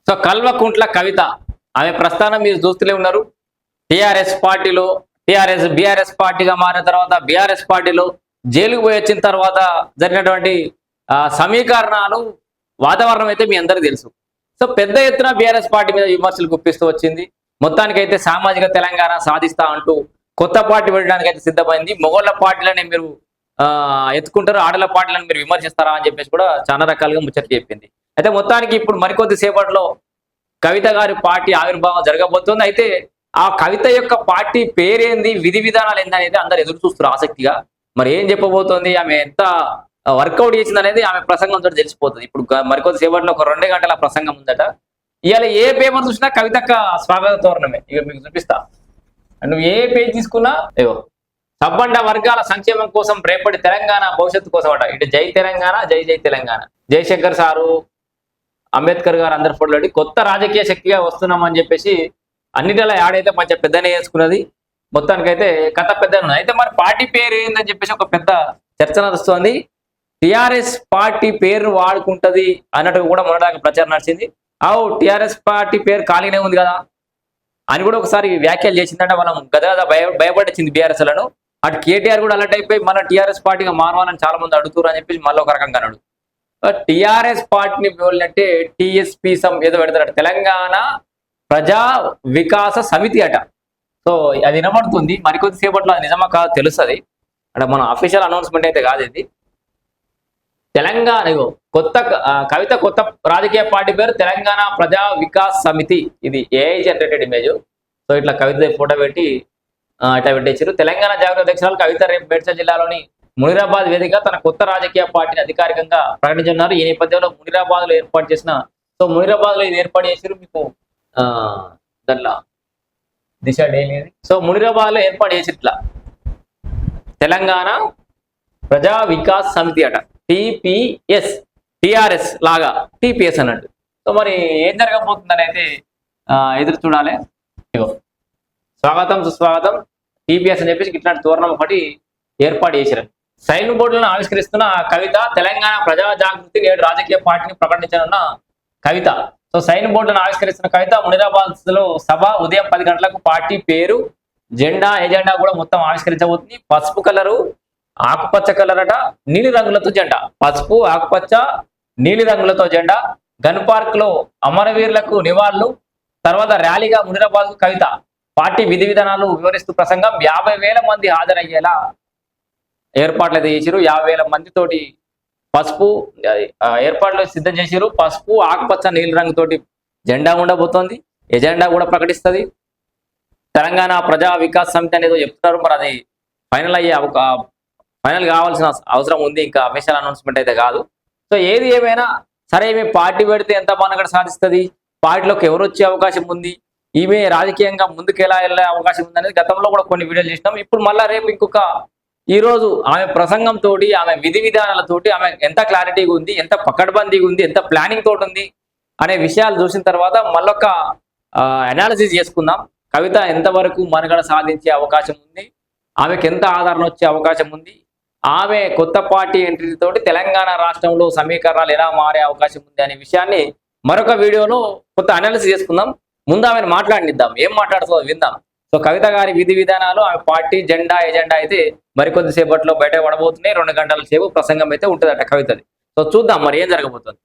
So Kalvakuntla Kavitha ఆమె ప్రస్థానం మీరు చూస్తూనే ఉన్నారు. టిఆర్ఎస్ పార్టీలో బీఆర్ఎస్ పార్టీగా మారిన తర్వాత బీఆర్ఎస్ పార్టీలో జైలుకు పోయి వచ్చిన తర్వాత జరిగినటువంటి సమీకరణాలు వాతావరణం అయితే మీ అందరికీ తెలుసు. సో పెద్ద ఎత్తున బీఆర్ఎస్ పార్టీ మీద విమర్శలు గుప్పిస్తూ వచ్చింది. మొత్తానికైతే సామాజిక తెలంగాణ సాధిస్తా అంటూ కొత్త పార్టీ పెట్టడానికి అయితే సిద్ధమైంది. మొగోళ్ళ పార్టీలని మీరు ఎత్తుకుంటారు, ఆడల పార్టీలను మీరు విమర్శిస్తారా అని చెప్పేసి కూడా చాలా రకాలుగా ముచ్చట చెప్పింది. అయితే మొత్తానికి ఇప్పుడు మరికొద్ది సేపట్లో కవిత గారి పార్టీ ఆవిర్భావం జరగబోతుంది. అయితే ఆ కవిత యొక్క పార్టీ పేరేంది, విధి విధానాలు ఏంది అనేది అందరు ఎదురు చూస్తారు ఆసక్తిగా. మరి ఏం చెప్పబోతోంది, ఆమె ఎంత వర్కౌట్ చేసింది అనేది ఆమె ప్రసంగం తోటి తెలిసిపోతుంది. ఇప్పుడు మరికొద్ది సేపట్లో ఒక 2 గంటల ప్రసంగం ఉందట. ఇవాళ ఏ పేపర్ చూసినా కవితక్క స్వాగత తోరణమే. ఇక మీకు చూపిస్తా, నువ్వు ఏ పేజ్ తీసుకున్నా ఏవో సబ్బండ వర్గాల సంక్షేమం కోసం, రేపటి తెలంగాణ భవిష్యత్తు కోసం అట. ఇటు జై తెలంగాణ, జై జై తెలంగాణ, జయశంకర్ సారు, అంబేద్కర్ గారు అందరి ఫోటోలు కొత్త రాజకీయ శక్తిగా వస్తున్నామని చెప్పేసి అన్నిటిలా యాడైతే మంచిగా పెద్దనే వేసుకున్నది. మొత్తానికైతే కథ పెద్ద ఉన్నది. అయితే మరి పార్టీ పేరు ఏందని చెప్పేసి ఒక పెద్ద చర్చ నడుస్తోంది. టిఆర్ఎస్ పార్టీ పేరు వాడుకుంటది అన్నట్టు కూడా మొన్నటిదాకా ప్రచారం నడిచింది. టిఆర్ఎస్ పార్టీ పేరు ఖాళీనే ఉంది కదా అని కూడా ఒకసారి వ్యాఖ్యలు చేసిందంటే మనం గద భయపడింది బీఆర్ఎస్ లను. అటు కేటీఆర్ కూడా అలర్ట్ అయిపోయి మన టిఆర్ఎస్ పార్టీగా మారవాలని చాలా మంది అడుగుతారు అని చెప్పేసి మళ్ళీ ఒక రకంగా అన్నాడు. టిఆర్ఎస్ పార్టీని అంటే టిఎస్పి ఏదో పెడతారట, తెలంగాణ ప్రజా వికాస సమితి అట. సో అది వినబడుతుంది. మరికొద్ది సేపట్లో అది నిజమా కాదు తెలుస్తుంది. అంటే మన అఫీషియల్ అనౌన్స్మెంట్ అయితే కాదు ఇది. తెలంగాణ కవిత కొత్త రాజకీయ పార్టీ పేరు తెలంగాణ ప్రజా వికాస్ సమితి. ఇది ఏఐ జనరేటెడ్ ఇమేజ్. సో ఇట్లా కవిత ఫోటో పెట్టి ఇట్లా పెట్టేసారు. తెలంగాణ జాగృతి అధ్యక్షురాలు కవిత రేపు మేడ్చల్ జిల్లాలోని మునిరాబాద్ వేదిక తన కొత్త రాజకీయ పార్టీని అధికారికంగా ప్రకటించున్నారు. ఈ నేపథ్యంలో మునిరాబాద్ లో ఏర్పాటు చేసిన మునిరాబాద్ లో ఇది ఏర్పాటు చేసారు. మీకు దాంట్లో దిశ డైలీ. సో మునిరాబాద్ లో ఏర్పాటు చేసి ఇట్లా తెలంగాణ ప్రజా వికాస్ సమితి అట, టిపిఎస్, టిఆర్ఎస్ లాగా టిపిఎస్ అన్నట్టు. సో మరి ఏం జరగబోతుందని అయితే ఎదురు చూడాలి. స్వాగతం సుస్వాగతం టిపిఎస్ అని చెప్పేసి ఇట్లాంటి తోరణం ఒకటి ఏర్పాటు చేశారు. సైన్ బోర్డులను ఆవిష్కరిస్తున్న కవిత తెలంగాణ ప్రజా జాగృతి నేడు రాజకీయ పార్టీని ప్రకటించనున్న కవిత. సో సైన్ బోర్డులను ఆవిష్కరిస్తున్న కవిత మునిరాబాద్ లో సభ ఉదయం 10 గంటలకు పార్టీ పేరు, జెండా, ఎజెండా కూడా మొత్తం ఆవిష్కరించబోతుంది. పసుపు కలరు, ఆకుపచ్చ కలర్ అట, నీలి రంగులతో జెండా. పసుపు, ఆకుపచ్చ, నీలి రంగులతో జెండా. గన్ పార్క్ లో అమరవీరులకు నివాళులు. తర్వాత ర్యాలీగా మునిరాబాద్ కవిత పార్టీ విధి విధానాలు వివరిస్తూ ప్రసంగం. 50,000 మంది హాజరయ్యేలా ఏర్పాట్లు అయితే చేసిరు. 50,000 మందితోటి పసుపు ఏర్పాట్లు సిద్ధం చేసిరు. పసుపు, ఆకుపచ్చ, నీలి రంగుతోటి జెండా ఉండబోతోంది. ఎజెండా కూడా ప్రకటిస్తుంది. తెలంగాణ ప్రజా వికాస్ సమితి అనేది చెప్తున్నారు. మరి అది ఫైనల్ కావాల్సిన అవసరం ఉంది. ఇంకా అఫీషియల్ అనౌన్స్మెంట్ అయితే కాదు. సో ఏది ఏమైనా సరే, ఈమె పార్టీ పెడితే ఎంత బాగా సాధిస్తుంది, పార్టీలోకి ఎవరు వచ్చే అవకాశం ఉంది, ఈమె రాజకీయంగా ముందుకు ఎలా వెళ్ళే అవకాశం ఉంది అనేది గతంలో కూడా కొన్ని వీడియోలు చేసినాం. ఇప్పుడు మళ్ళీ రేపు ఇంకొక ఈరోజు ఆమె ప్రసంగంతో, ఆమె విధి విధానాలతోటి ఆమె ఎంత క్లారిటీగా ఉంది, ఎంత పకడ్బందీగా ఉంది, ఎంత ప్లానింగ్ తోటి ఉంది అనే విషయాలు చూసిన తర్వాత మళ్ళొక అనాలిసిస్ చేసుకుందాం. కవిత ఎంతవరకు మనుగడ సాధించే అవకాశం ఉంది, ఆమెకు ఎంత ఆదరణ వచ్చే అవకాశం ఉంది, ఆమె కొత్త పార్టీ ఎంట్రీ తోటి తెలంగాణ రాష్ట్రంలో సమీకరణాలు ఎలా మారే అవకాశం ఉంది అనే విషయాన్ని మరొక వీడియోలో కొత్త అనాలిసిస్ చేసుకుందాం. ముందు ఆమెను మాట్లాడిద్దాం, ఏం మాట్లాడుతుందో విందాం. సో కవిత గారి విధి విధానాలు, ఆమె పార్టీ జెండా, ఎజెండా అయితే మరికొద్ది సేపట్లో బయట పడబోతున్నాయి. 2 గంటల సేపు ప్రసంగం అయితే ఉంటుందట కవితది. సో చూద్దాం మరి ఏం జరగబోతుంది.